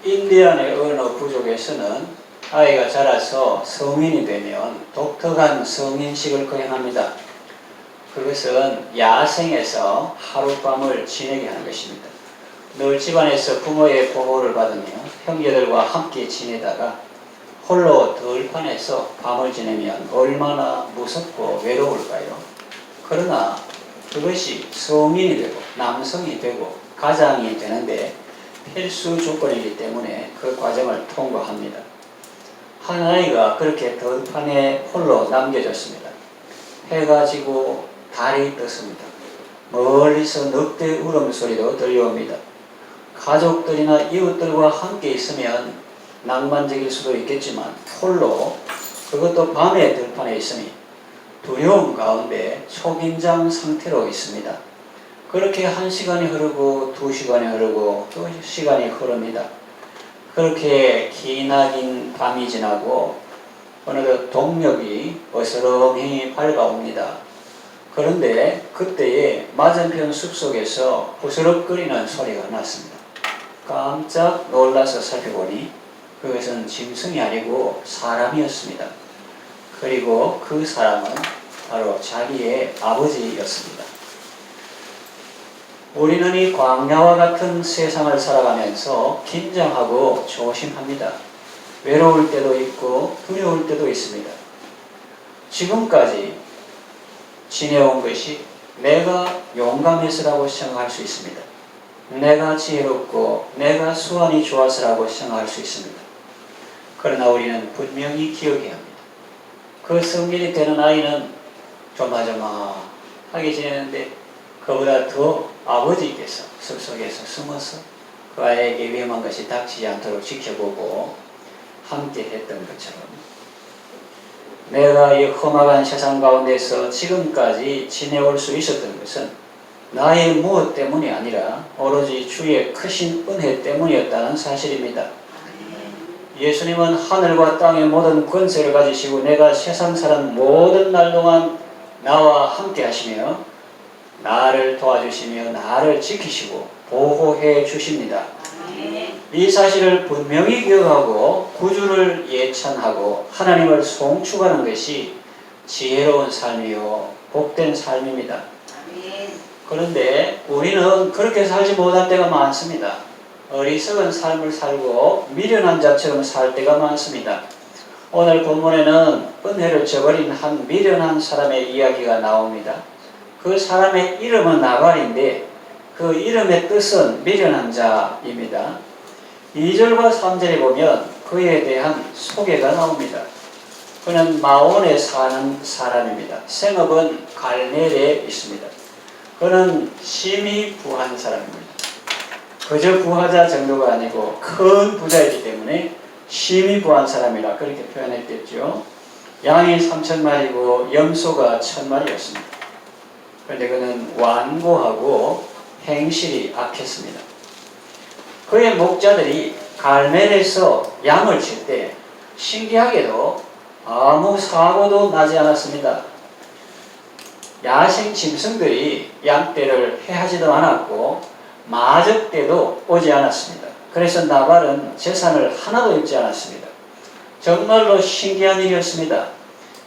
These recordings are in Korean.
인디안의 어느 부족에서는 아이가 자라서 성인이 되면 독특한 성인식을 거행합니다. 그것은 야생에서 하룻밤을 지내게 하는 것입니다. 늘 집안에서 부모의 보호를 받으며 형제들과 함께 지내다가 홀로 들판에서 밤을 지내면 얼마나 무섭고 외로울까요? 그러나 그것이 성인이 되고 남성이 되고 가장이 되는데 필수 조건이기 때문에 그 과정을 통과합니다. 한 아이가 그렇게 들판에 홀로 남겨졌습니다. 해가 지고 달이 떴습니다. 멀리서 늑대 울음소리도 들려옵니다. 가족들이나 이웃들과 함께 있으면 낭만적일 수도 있겠지만 홀로, 그것도 밤에 들판에 있으니 두려움 가운데 초긴장 상태로 있습니다. 그렇게 1시간이 흐르고 2시간이 흐르고 또 시간이 흐릅니다. 그렇게 기나긴 밤이 지나고 어느덧 동력이 어스렁히 밝아옵니다. 그런데 그때에 맞은편 숲속에서 부스럭거리는 소리가 났습니다. 깜짝 놀라서 살펴보니 그것은 짐승이 아니고 사람이었습니다. 그리고 그 사람은 바로 자기의 아버지였습니다. 우리는 이 광야와 같은 세상을 살아가면서 긴장하고 조심합니다. 외로울 때도 있고 두려울 때도 있습니다. 지금까지 지내온 것이 내가 용감해서라고 생각할 수 있습니다. 내가 지혜롭고 내가 수완이 좋아서라고 생각할 수 있습니다. 그러나 우리는 분명히 기억해야 합니다. 그 성인이 되는 아이는 조마조마하게 지내는데 그보다 더 아버지께서 숲속에서 숨어서 그 아이에게 위험한 것이 닥치지 않도록 지켜보고 함께 했던 것처럼 내가 이 험악한 세상 가운데서 지금까지 지내올 수 있었던 것은 나의 무엇 때문이 아니라 오로지 주의 크신 은혜 때문이었다는 사실입니다. 예수님은 하늘과 땅의 모든 권세를 가지시고 내가 세상 사는 모든 날 동안 나와 함께 하시며 나를 도와주시며 나를 지키시고 보호해 주십니다. 이 사실을 분명히 기억하고 구주를 예찬하고 하나님을 송축하는 것이 지혜로운 삶이요 복된 삶입니다. 그런데 우리는 그렇게 살지 못할 때가 많습니다. 어리석은 삶을 살고 미련한 자처럼 살 때가 많습니다. 오늘 본문에는 은혜를 저버린 한 미련한 사람의 이야기가 나옵니다. 그 사람의 이름은 나발인데 그 이름의 뜻은 미련한 자입니다. 2절과 3절에 보면 그에 대한 소개가 나옵니다. 그는 마온에 사는 사람입니다. 생업은 갈멜에 있습니다. 그는 심히 부한 사람입니다. 그저 부하자 정도가 아니고 큰 부자이기 때문에 심히 부한 사람이라 그렇게 표현했겠죠. 양이 3,000마리고 염소가 1,000마리였습니다. 그런데 그는 완고하고 행실이 악했습니다. 그의 목자들이 갈멜에서 양을 칠 때 신기하게도 아무 사고도 나지 않았습니다. 야생 짐승들이 양떼를 해하지도 않았고 마적대도 오지 않았습니다. 그래서 나발은 재산을 하나도 잃지 않았습니다. 정말로 신기한 일이었습니다.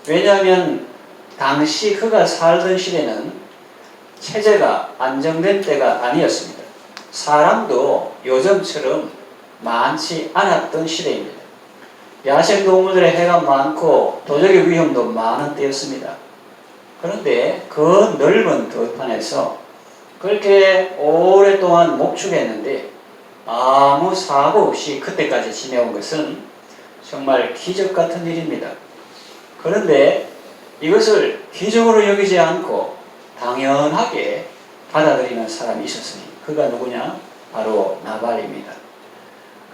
왜냐하면 당시 그가 살던 시대는 체제가 안정된 때가 아니었습니다. 사람도 요즘처럼 많지 않았던 시대입니다. 야생동물들의 해가 많고 도적의 위험도 많은 때였습니다. 그런데 그 넓은 들판에서 그렇게 오랫동안 목축했는데 아무 사고 없이 그때까지 지내온 것은 정말 기적 같은 일입니다. 그런데 이것을 기적으로 여기지 않고 당연하게 받아들이는 사람이 있었으니 그가 누구냐? 바로 나발입니다.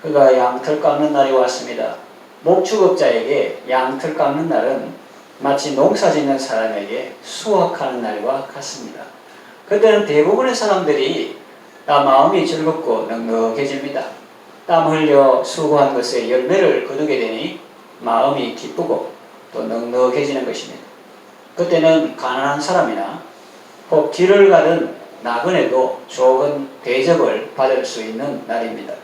그가 양털 깎는 날이 왔습니다. 목축업자에게 양털 깎는 날은 마치 농사 짓는 사람에게 수확하는 날과 같습니다. 그때는 대부분의 사람들이 마음이 즐겁고 넉넉해집니다. 땀 흘려 수고한 것에 열매를 거두게 되니 마음이 기쁘고 또 넉넉해지는 것입니다. 그때는 가난한 사람이나 혹 길을 가던 나그네도 좋은 대접을 받을 수 있는 날입니다.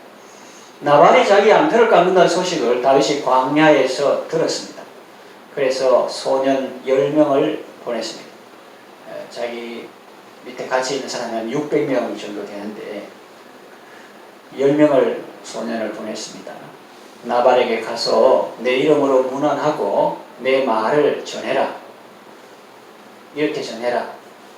나발이 자기 양털을 깎는다는 소식을 다윗이 광야에서 들었습니다. 그래서 소년 10명을 보냈습니다. 자기 밑에 같이 있는 사람이 한 600명 정도 되는데 10명을 소년을 보냈습니다. 나발에게 가서 내 이름으로 문안하고 내 말을 전해라. 이렇게 전해라.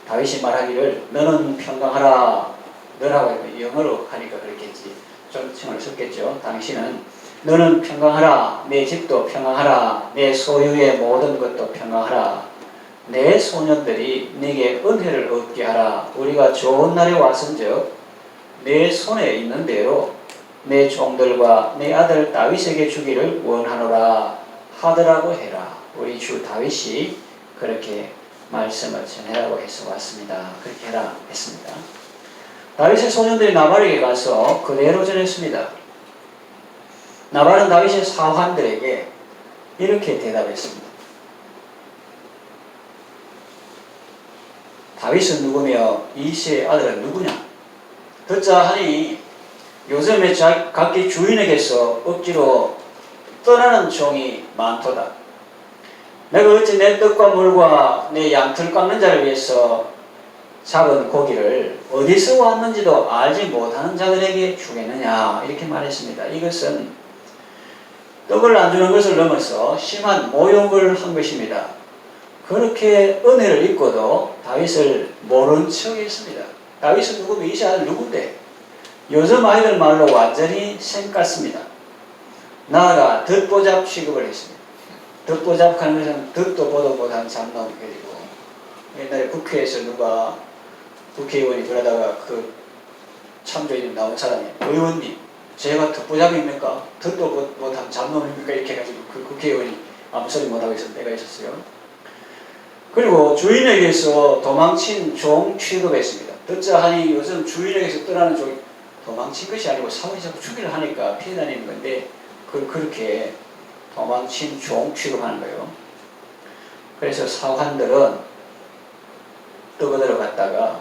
다윗이 말하기를 너는 평강하라. 너라고 영어로 하니까 그렇겠지. 존칭을 썼겠죠. 당신은 너는 평강하라. 내 집도 평강하라. 내 소유의 모든 것도 평강하라. 내 소년들이 네게 은혜를 얻게 하라. 우리가 좋은 날에 왔은즉 내 손에 있는 대로 내 종들과 내 아들 다윗에게 주기를 원하노라 하더라고 해라. 우리 주 다윗이 그렇게 말씀을 전해라고 해서 왔습니다. 그렇게 해라 했습니다. 다윗의 소년들이 나발에게 가서 그대로 전했습니다. 나발은 다윗의 사환들에게 이렇게 대답했습니다. 다윗은 누구며 이새의 아들은 누구냐? 듣자 하니 요즘에 각기 주인에게서 억지로 떠나는 종이 많도다. 내가 어찌 내 떡과 물과 내 양털 깎는 자를 위해서 잡은 고기를 어디서 왔는지도 알지 못하는 자들에게 주겠느냐 이렇게 말했습니다. 이것은 떡을 안 주는 것을 넘어서 심한 모욕을 한 것입니다. 그렇게 은혜를 입고도 다윗을 모른 척했습니다. 다윗은 누구면 이새 아들 누군데? 요즘 아이들 말로 완전히 생 같습니다. 나아가 듣보잡 취급을 했습니다. 듣보잡 하는 것은 듣도 보도 못한 잡놈. 그리고 옛날에 국회에서 누가 국회의원이 그러다가 그 참조인 나온 사람이 의원님 제가 듣보잡입니까? 듣도 못한 잡놈입니까? 이렇게 해가지고 그 국회의원이 아무 소리 못하고 있었던 때가 있었어요. 그리고 주인에게서 도망친 종 취급했습니다. 듣자 하니 요즘 주인에게서 떠나는 종이 도망친 것이 아니고 사원이 자꾸 추기를 하니까 피해 다니는 건데 그렇게 도망친 종 취급하는 거예요. 그래서 사환들은 떠그들어 갔다가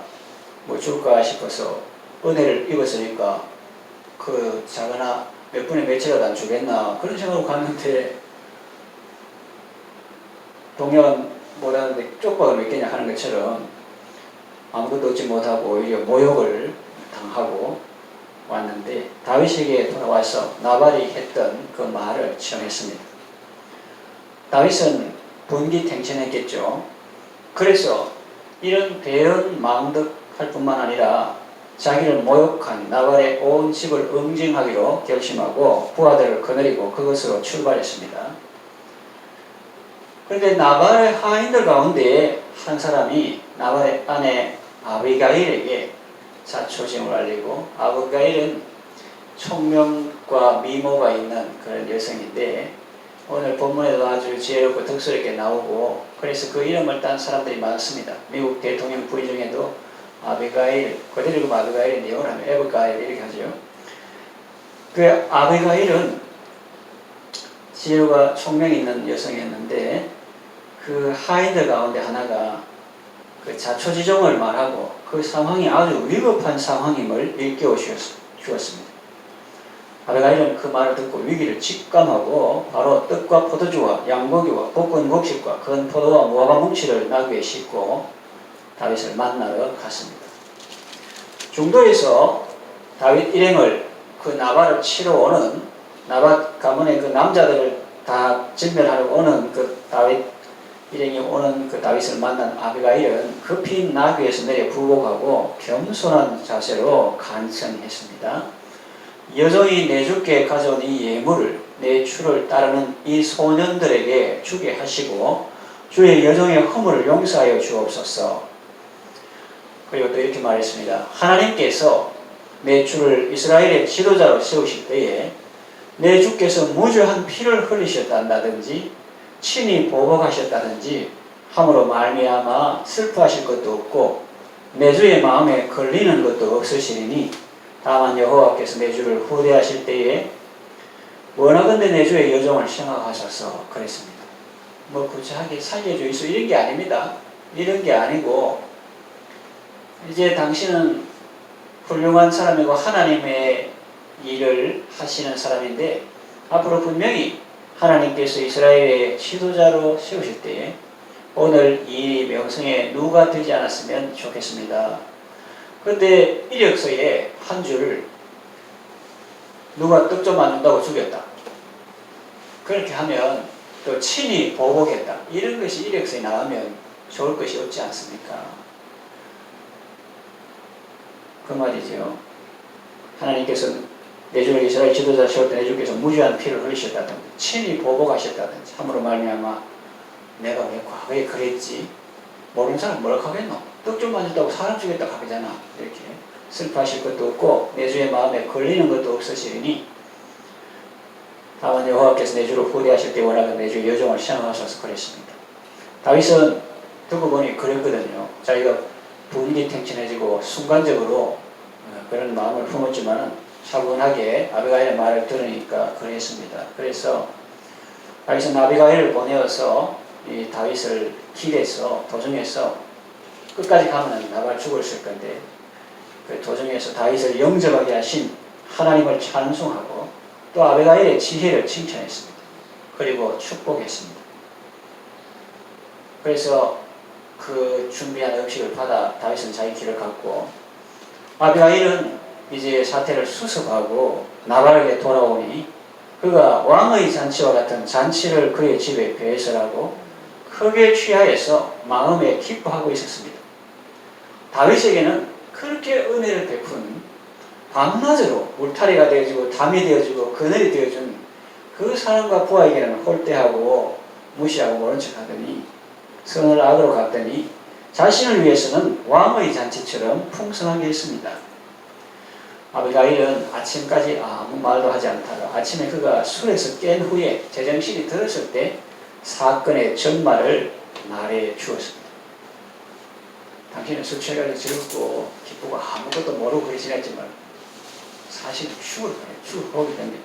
뭐 줄까 싶어서 은혜를 입었으니까 그 자거나 몇 분에 며칠이라도 안 주겠나 그런 생각으로 갔는데 동양 못하는데 쪽박을 몇 개냐 하는 것처럼 아무것도 얻지 못하고 오히려 모욕을 당하고 왔는데 다윗에게 돌아와서 나발이 했던 그 말을 청했습니다. 다윗은 분기탱천했겠죠. 그래서 이런 대언 망덕할 뿐만 아니라 자기를 모욕한 나발의 온 집을 응징하기로 결심하고 부하들을 거느리고 그것으로 출발했습니다. 그런데 나발의 하인들 가운데 한 사람이 나발의 아내 아비가일에게 자초지종을 알리고 아비가일은 총명과 미모가 있는 그런 여성인데 오늘 본문에도 아주 지혜롭고 덕스럽게 나오고 그래서 그 이름을 딴 사람들이 많습니다. 미국 대통령 부인 중에도 아비가일, 그대로 읽으면 아비가일인데 영어로 하면 에브가일 이렇게 하죠. 그 아비가일은 지혜가 총명이 있는 여성이었는데 그 하인들 가운데 하나가 그 자초지종을 말하고 그 상황이 아주 위급한 상황임을 일깨워 주었습니다. 아비가일은 그 말을 듣고 위기를 직감하고 바로 떡과 포도주와 양고기와 볶은 곡식과 건 포도와 무화과 뭉치를 나귀에 싣고 다윗을 만나러 갔습니다. 중도에서 다윗 일행을 그 나발을 치러 오는 나발 가문의 그 남자들을 다 진멸하려고 오는 그 다윗 일행이 오는 그 다윗을 만난 아비가일은 급히 나귀에서 내려 굴복하고 겸손한 자세로 간청했습니다. 여종이 내 주께 가져온 이 예물을 내 주를 따르는 이 소년들에게 주게 하시고 주의 여종의 허물을 용서하여 주옵소서. 그리고 또 이렇게 말했습니다. 하나님께서 내 주를 이스라엘의 지도자로 세우실 때에 내 주께서 무죄한 피를 흘리셨다든지 친히 보복하셨다든지 함으로 말미암아 슬퍼하실 것도 없고 내 주의 마음에 걸리는 것도 없으시리니 다만 여호와께서 내 주를 후대하실 때에 원하건대 내 주의 여종을 생각하셔서 그랬습니다. 뭐 구차하게 살려주이소 이런 게 아닙니다. 이런 게 아니고 이제 당신은 훌륭한 사람이고 하나님의 일을 하시는 사람인데 앞으로 분명히 하나님께서 이스라엘의 지도자로 세우실 때에 오늘 이 명성에 누가 되지 않았으면 좋겠습니다. 그런데 이력서에 한 줄 누가 떡 좀 안 준다고 죽였다. 그렇게 하면 또 친히 보복했다. 이런 것이 이력서에 나오면 좋을 것이 없지 않습니까? 그 말이죠. 하나님께서 내주를 이스라엘 지도자 세울 때 내주께서 무지한 피를 흘리셨다든지 친히 보복하셨다든지 함으로 말미암아 내가 왜 과거에 그랬지? 모르는 사람 뭐라 하겠노? 떡 좀 만졌다고 사람 죽였다 하잖아. 이렇게 슬퍼하실 것도 없고 내주의 마음에 걸리는 것도 없으시리니 다만 여호와께서 내주를 후대하실 때 워낙 내주의 여정을 시험하셔서 그랬습니다. 다윗은 듣고 보니 그랬거든요. 자기가 분이 탱친해지고 순간적으로 그런 마음을 품었지만은 차분하게 아비가일의 말을 들으니까 그랬습니다. 그래서 다윗은 아비가일을 보내어서 이 다윗을 길에서 도중에서 끝까지 가면 나발 죽었을 건데 그 도중에서 다윗을 영접하게 하신 하나님을 찬송하고 또 아비가일의 지혜를 칭찬했습니다. 그리고 축복했습니다. 그래서 그 준비한 음식을 받아 다윗은 자기 길을 갔고 아비가일은 이제 사태를 수습하고 나발에게 돌아오니 그가 왕의 잔치와 같은 잔치를 그의 집에 배설하고 크게 취하여서 마음에 기뻐하고 있었습니다. 다윗에게는 그렇게 은혜를 베푼 밤낮으로 울타리가 되어지고 담이 되어지고 그늘이 되어준 그 사람과 부하에게는 홀대하고 무시하고 모른 척하더니 선을 악으로 갔더니 자신을 위해서는 왕의 잔치처럼 풍성하게 했습니다. 아비가일은 아침까지 아무 말도 하지 않다가 아침에 그가 술에서 깬 후에 제정신이 들었을 때 사건의 전말을 말해 주었습니다. 당신은 술 취해가지고 즐겁고 기쁘고 아무것도 모르고 그리 지냈지만 사실 죽을 거기 때문에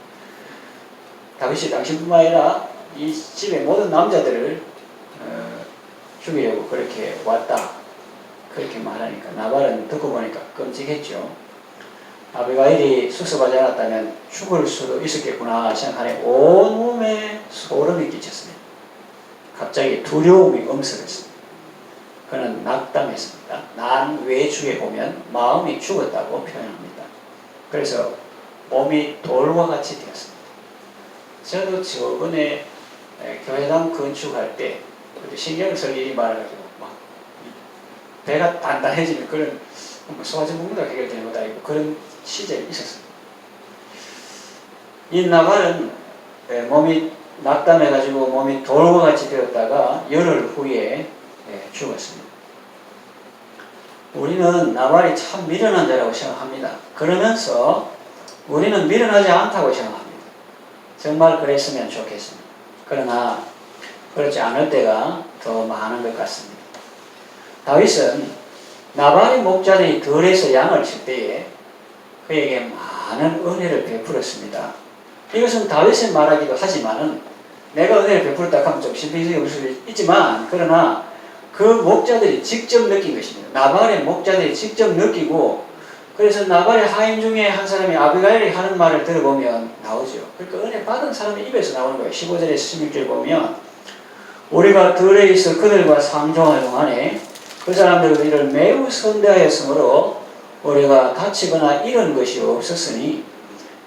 다윗이 당신뿐만 아니라 이 집의 모든 남자들을 죽이려고 그렇게 왔다. 그렇게 말하니까 나발은 듣고 보니까 끔찍했죠. 아비가일이 수습하지 않았다면 죽을 수도 있었겠구나 생각하니 온몸에 소름이 끼쳤습니다. 갑자기 두려움이 엄습했습니다. 그는 낙담했습니다. 난 외주에 보면 마음이 죽었다고 표현합니다. 그래서 몸이 돌과 같이 되었습니다. 저도 저번에 교회당 건축할 때 신경을 쓸 일이 많아가지고 막 배가 단단해지는 그런 소화증후군도 해결되는 것도 아니고 그런 시절이 있었습니다. 이 나발은 몸이 낙담해가지고 몸이 돌과 같이 되었다가 열흘 후에 죽었습니다. 우리는 나발이 참 미련한 자라고 생각합니다. 그러면서 우리는 미련하지 않다고 생각합니다. 정말 그랬으면 좋겠습니다. 그러나 그렇지 않을 때가 더 많은 것 같습니다. 다윗은 나발의 목자들이 들에서 양을 칠 때에 그에게 많은 은혜를 베풀었습니다. 이것은 다윗의 말하기도 하지만은 내가 은혜를 베풀었다 하면 좀 신빙성이 없을 수 있지만 그러나 그 목자들이 직접 느낀 것입니다. 나발의 목자들이 직접 느끼고 그래서 나발의 하인 중에 한 사람이 아비가일이 하는 말을 들어보면 나오죠. 그러니까 은혜 받은 사람의 입에서 나오는 거예요. 15절에서 16절 보면 우리가 들에 있어 그들과 상종하는 동안에 그 사람들은 우리를 매우 선대하였으므로 우리가 다치거나 이런 것이 없었으니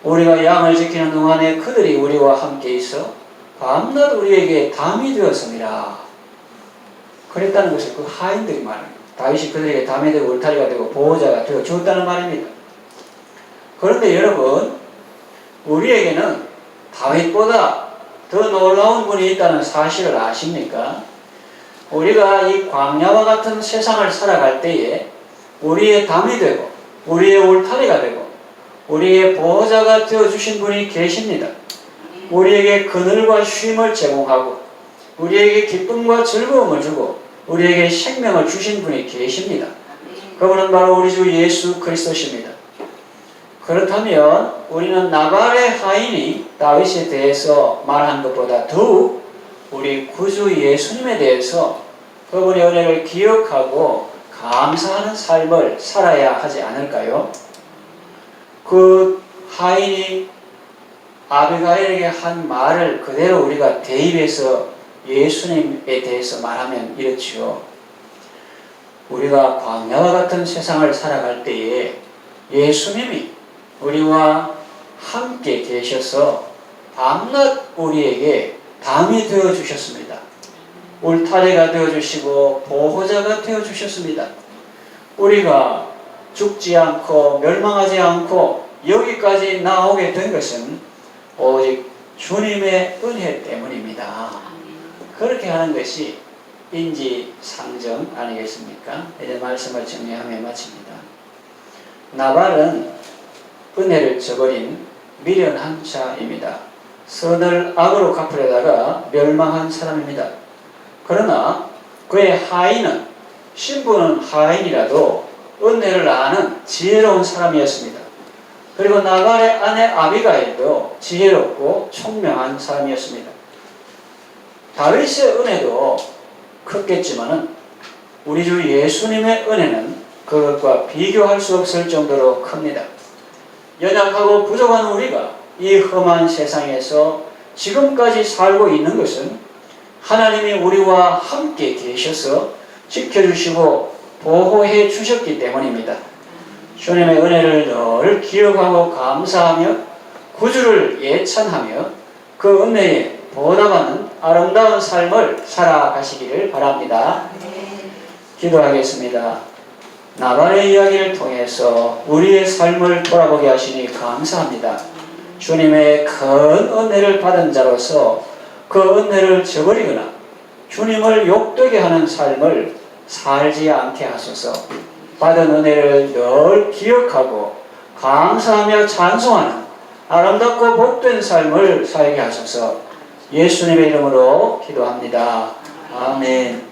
우리가 양을 지키는 동안에 그들이 우리와 함께 있어 밤낮 우리에게 담이 되었습니다. 그랬다는 것을 그 하인들이 말합니다. 다윗이 그들에게 담이 되고 울타리가 되고 보호자가 되어 주었다는 말입니다. 그런데 여러분 우리에게는 다윗보다 더 놀라운 분이 있다는 사실을 아십니까? 우리가 이 광야와 같은 세상을 살아갈 때에 우리의 담이 되고 우리의 울타리가 되고 우리의 보호자가 되어주신 분이 계십니다. 우리에게 그늘과 쉼을 제공하고 우리에게 기쁨과 즐거움을 주고 우리에게 생명을 주신 분이 계십니다. 그분은 바로 우리 주 예수 그리스도십니다. 그렇다면 우리는 나발의 하인이 다윗에 대해서 말한 것보다 더욱 우리 구주 예수님에 대해서 그분의 은혜를 기억하고 감사하는 삶을 살아야 하지 않을까요? 그 하인이 아비가일에게 한 말을 그대로 우리가 대입해서 예수님에 대해서 말하면 이렇지요. 우리가 광야와 같은 세상을 살아갈 때에 예수님이 우리와 함께 계셔서 밤낮 우리에게 담이 되어 주셨습니다. 울타리가 되어 주시고 보호자가 되어 주셨습니다. 우리가 죽지 않고 멸망하지 않고 여기까지 나오게 된 것은 오직 주님의 은혜 때문입니다. 그렇게 하는 것이 인지상정 아니겠습니까? 이제 말씀을 정리하며 마칩니다. 나발은 은혜를 저버린 미련한 자입니다. 선을 악으로 갚으려다가 멸망한 사람입니다. 그러나 그의 하인은, 신부는 하인이라도 은혜를 아는 지혜로운 사람이었습니다. 그리고 나발의 아내 아비가일도 지혜롭고 총명한 사람이었습니다. 다윗의 은혜도 컸겠지만은 우리 주 예수님의 은혜는 그것과 비교할 수 없을 정도로 큽니다. 연약하고 부족한 우리가 이 험한 세상에서 지금까지 살고 있는 것은 하나님이 우리와 함께 계셔서 지켜주시고 보호해 주셨기 때문입니다. 주님의 은혜를 늘 기억하고 감사하며 구주를 예찬하며 그 은혜에 보답하는 아름다운 삶을 살아가시기를 바랍니다. 기도하겠습니다. 나발의 이야기를 통해서 우리의 삶을 돌아보게 하시니 감사합니다. 주님의 큰 은혜를 받은 자로서 그 은혜를 저버리거나 주님을 욕되게 하는 삶을 살지 않게 하소서. 받은 은혜를 늘 기억하고 감사하며 찬송하는 아름답고 복된 삶을 살게 하소서. 예수님의 이름으로 기도합니다. 아멘.